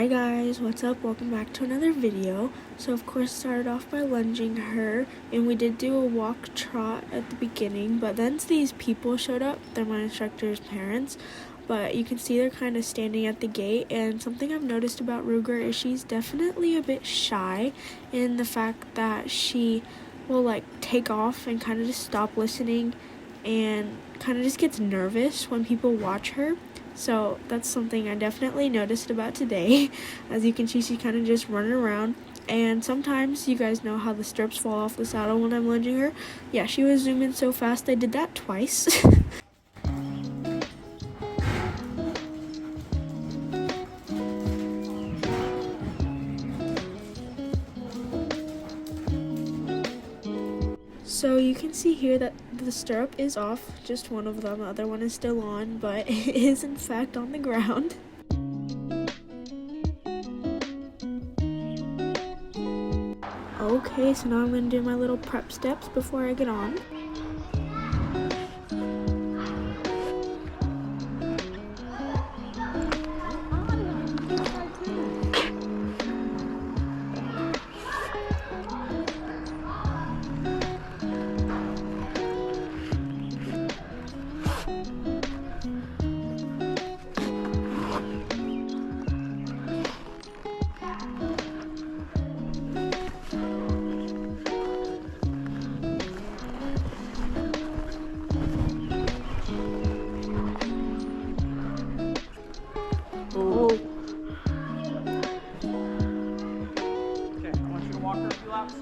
Hi guys, what's up? Welcome back to another video. So of course started off by lunging her, and we did do a walk trot at the beginning, but then these people showed up. They're my instructor's parents, but you can see they're kind of standing at the gate. And something I've noticed about Ruger is she's definitely a bit shy in the fact that she will like take off and kind of just stop listening and kind of just gets nervous when people watch her. So that's something I definitely noticed about today. As you can see, she's kind of just running around. And sometimes, you guys know how the stirrups fall off the saddle when I'm lunging her. Yeah, she was zooming so fast I did that twice. So you can see here that the stirrup is off, just one of them, the other one is still on, but it is in fact on the ground. Okay, so now I'm going to do my little prep steps before I get on.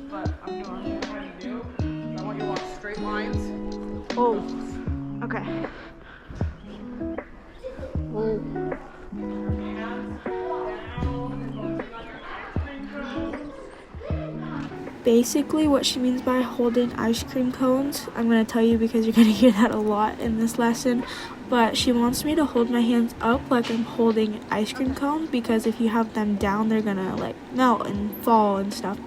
But I'm doing what you do. So I want you to walk straight lines. Oh, okay. Oh. Basically, what she means by holding ice cream cones, I'm going to tell you because you're going to hear that a lot in this lesson, but she wants me to hold my hands up like I'm holding ice cream cones, because if you have them down, they're going to like melt and fall and stuff.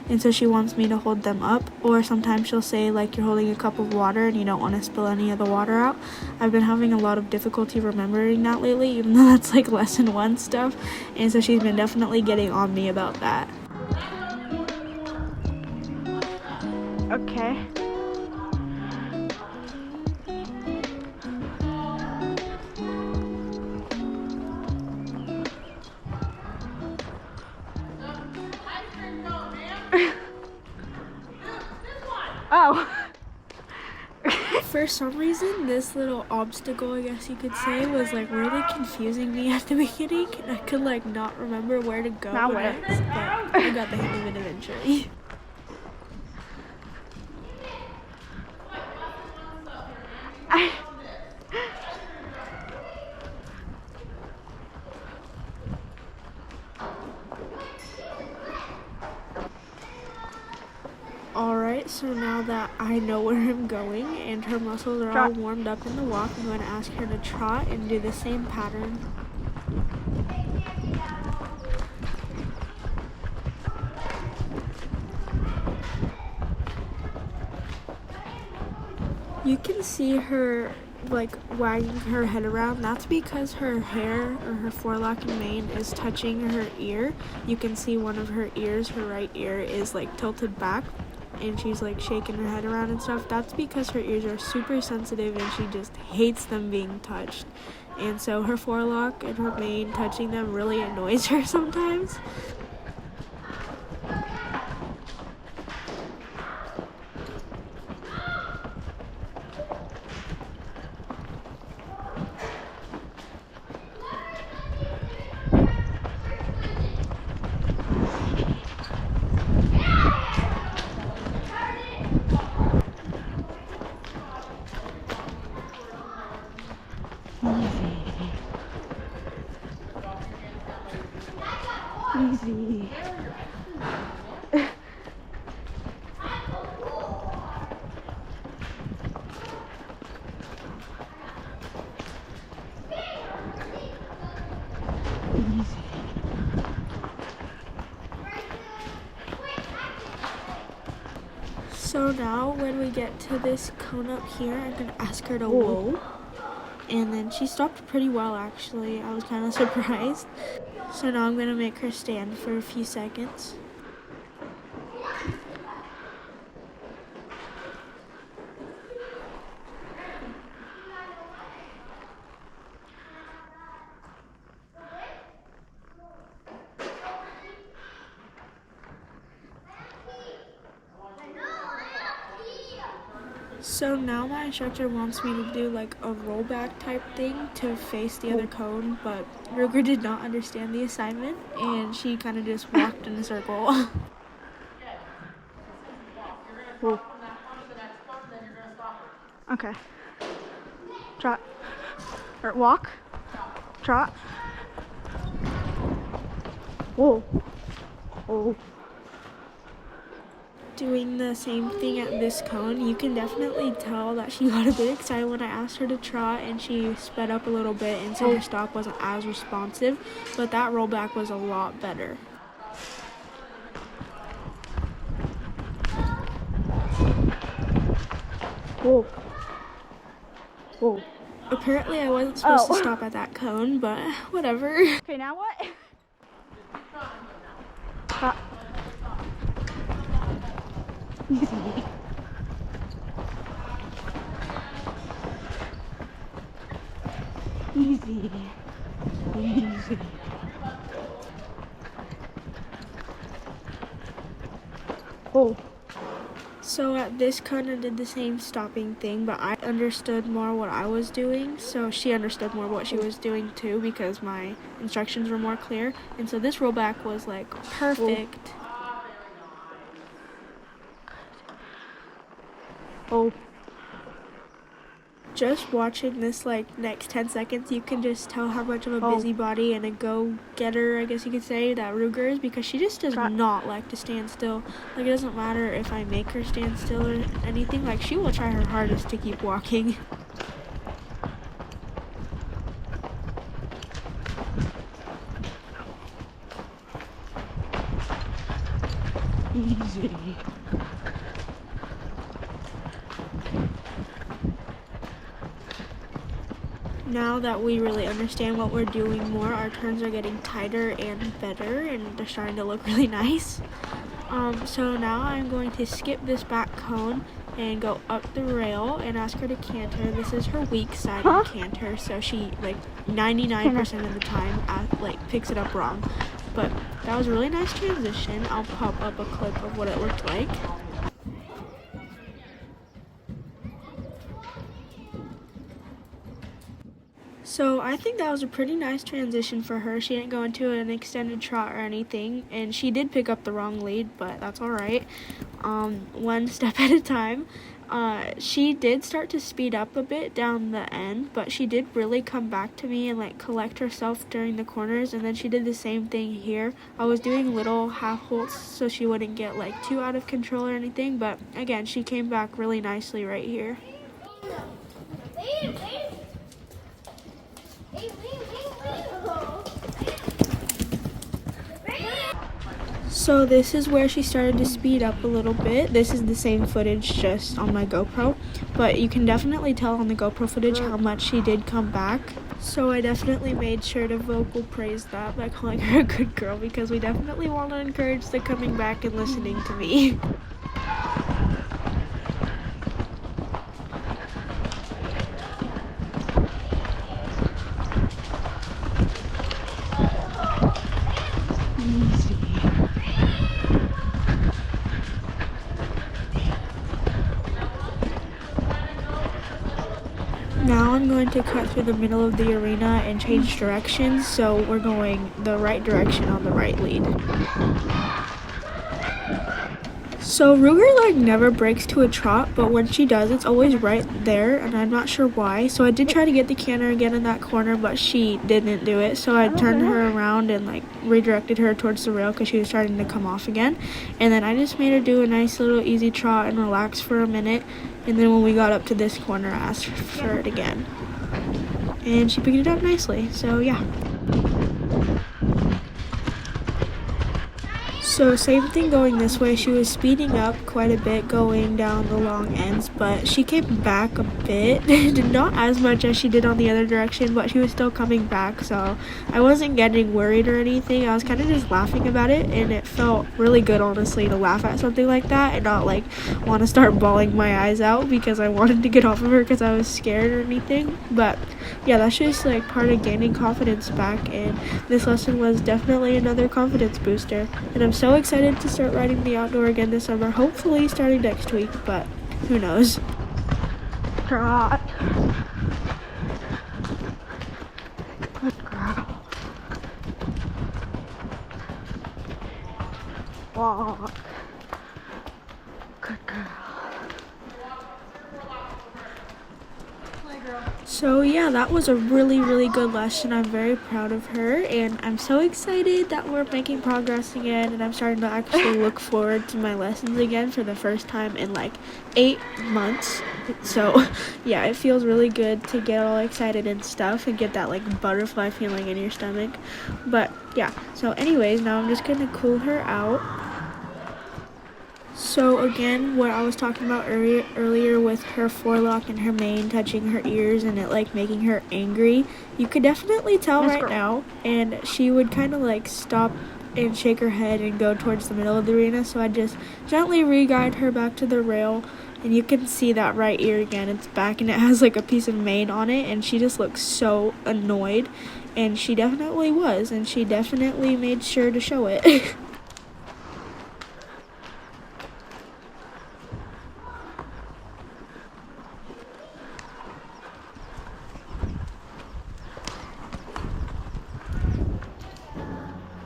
And so she wants me to hold them up, or sometimes she'll say like you're holding a cup of water and you don't want to spill any of the water out. I've been having a lot of difficulty remembering that lately, even though that's like lesson 1 stuff, and so she's been definitely getting on me about that. Okay. Oh. For some reason, this little obstacle, I guess you could say, was like really confusing me at the beginning, and I could like not remember where to go next, but I got the hang of it eventually. Alright, so now that I know where I'm going and her muscles are all warmed up in the walk, I'm going to ask her to trot and do the same pattern. You can see her like wagging her head around. That's because her hair, or her forelock and mane, is touching her ear. You can see one of her ears, her right ear, is like tilted back, and she's like shaking her head around and stuff. That's because her ears are super sensitive and she just hates them being touched. And so her forelock and her mane touching them really annoys her sometimes. Easy. So now when we get to this cone up here, I'm going to ask her to whoa. And then she stopped pretty well, actually. I was kind of surprised. So now I'm gonna make her stand for a few seconds. So now my instructor wants me to do like a rollback type thing to face the other cone, but Ruger did not understand the assignment and she kind of just walked in a circle. You're gonna trot from that cone to the next cone, then you're gonna stop her. Okay. Trot. Or walk. Trot. Whoa. Oh. Doing the same thing at this cone, you can definitely tell that she got a bit excited when I asked her to trot and she sped up a little bit, and so her stop wasn't as responsive, but that rollback was a lot better. Whoa. Whoa. Apparently I wasn't supposed to stop at that cone, but whatever. Okay, now what? Easy. Easy. Oh. So at this cone I did the same stopping thing, but I understood more what I was doing, so she understood more what she was doing too because my instructions were more clear, and so this rollback was like perfect. Oh. Just watching this like next 10 seconds, you can just tell how much of a busybody and a go-getter, I guess you could say, that Ruger is, because she just does not like to stand still. Like, it doesn't matter if I make her stand still or anything, like she will try her hardest to keep walking. Easy. Now that we really understand what we're doing more, our turns are getting tighter and better, and they're starting to look really nice. So now I'm going to skip this back cone and go up the rail and ask her to canter. This is her weak side canter, so she like 99% of the time picks it up wrong. But that was a really nice transition. I'll pop up a clip of what it looked like. So I think that was a pretty nice transition for her. She didn't go into an extended trot or anything, and she did pick up the wrong lead, but that's all right. One step at a time. She did start to speed up a bit down the end, but she did really come back to me and like collect herself during the corners, and then she did the same thing here. I was doing little half holts so she wouldn't get like too out of control or anything, but again, she came back really nicely right here. So this is where she started to speed up a little bit. This is the same footage just on my GoPro, but you can definitely tell on the GoPro footage how much she did come back. So I definitely made sure to vocal praise that by calling her a good girl, because we definitely want to encourage the coming back and listening to me. Now I'm going to cut through the middle of the arena and change directions, so we're going the right direction on the right lead. So Ruger never breaks to a trot, but when she does, it's always right there, and I'm not sure why. So I did try to get the canter again in that corner, but she didn't do it. So I turned her around and redirected her towards the rail because she was starting to come off again. And then I just made her do a nice little easy trot and relax for a minute. And then when we got up to this corner, I asked for it again. And she picked it up nicely, so yeah. So same thing going this way. She was speeding up quite a bit going down the long ends, but she came back a bit. Not as much as she did on the other direction, but she was still coming back, so I wasn't getting worried or anything. I was kind of just laughing about it, and it felt really good, honestly, to laugh at something like that and not like want to start bawling my eyes out because I wanted to get off of her because I was scared or anything. But yeah, that's just like part of gaining confidence back, and this lesson was definitely another confidence booster. And I'm so excited to start riding the outdoor again this summer, hopefully starting next week, but who knows. Trot. Good girl. Walk. Good girl. So yeah, that was a really good lesson. I'm very proud of her, and I'm so excited that we're making progress again, and I'm starting to actually look forward to my lessons again for the first time in like 8 months. So yeah, it feels really good to get all excited and stuff and get that like butterfly feeling in your stomach. But yeah, so anyways, now I'm just gonna cool her out. So again, what I was talking about earlier with her forelock and her mane touching her ears and it like making her angry, you could definitely tell right now. And she would kind of like stop and shake her head and go towards the middle of the arena. So I just gently re-guide her back to the rail, and you can see that right ear again. It's back and it has like a piece of mane on it, and she just looks so annoyed. And she definitely was, and she definitely made sure to show it.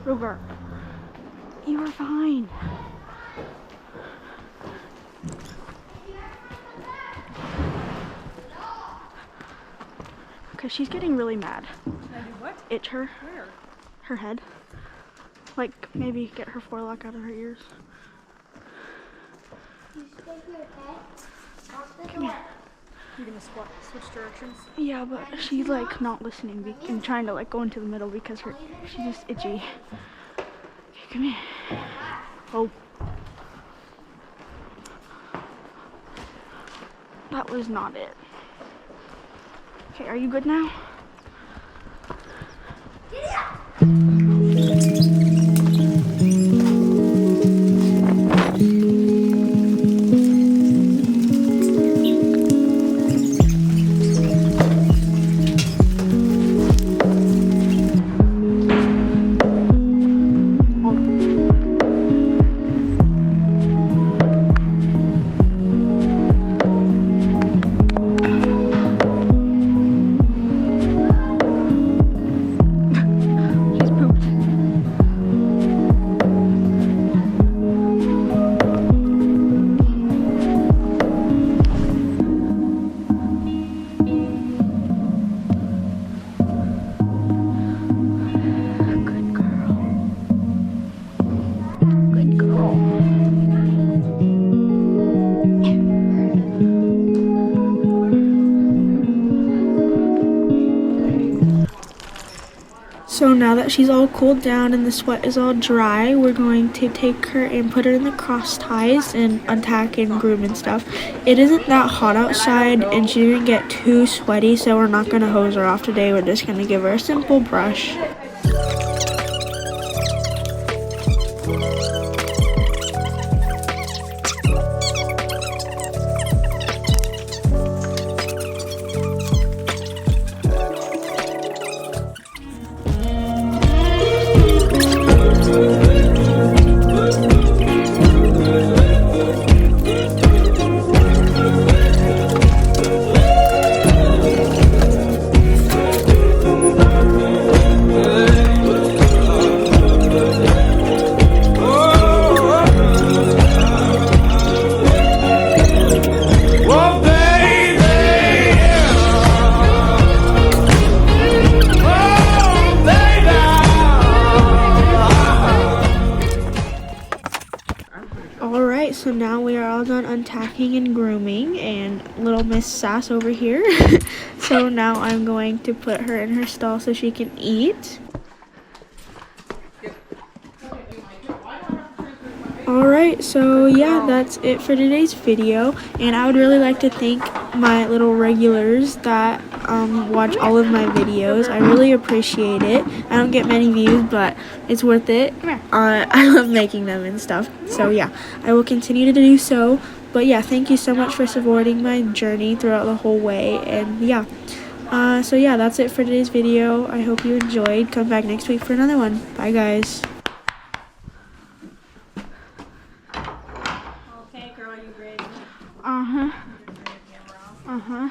Ruger, you are fine. Okay, she's getting really mad. Can I do what? Itch her. Where? Her head. Like, maybe get her forelock out of her ears. Come here. You're gonna switch directions? Yeah, but she's like not listening and trying to like go into the middle because she's just itchy. Okay, come here. Oh. That was not it. Okay, are you good now? So now that she's all cooled down and the sweat is all dry, we're going to take her and put her in the cross ties and untack and groom and stuff. It isn't that hot outside and she didn't get too sweaty, so we're not going to hose her off today. We're just going to give her a simple brush. Alright, so now we are all done untacking and grooming, and little Miss Sass over here. So now I'm going to put her in her stall so she can eat. Alright, so yeah, that's it for today's video, and I would really like to thank my little regulars that watch all of my videos. I really appreciate it. I don't get many views, but it's worth it. I love making them and stuff, so yeah, I will continue to do so. But yeah, thank you so much for supporting my journey throughout the whole way, and yeah. So yeah, that's it for today's video. I hope you enjoyed. Come back next week for another one. Bye, guys. Okay, girl, you ready? Uh-huh. Uh-huh.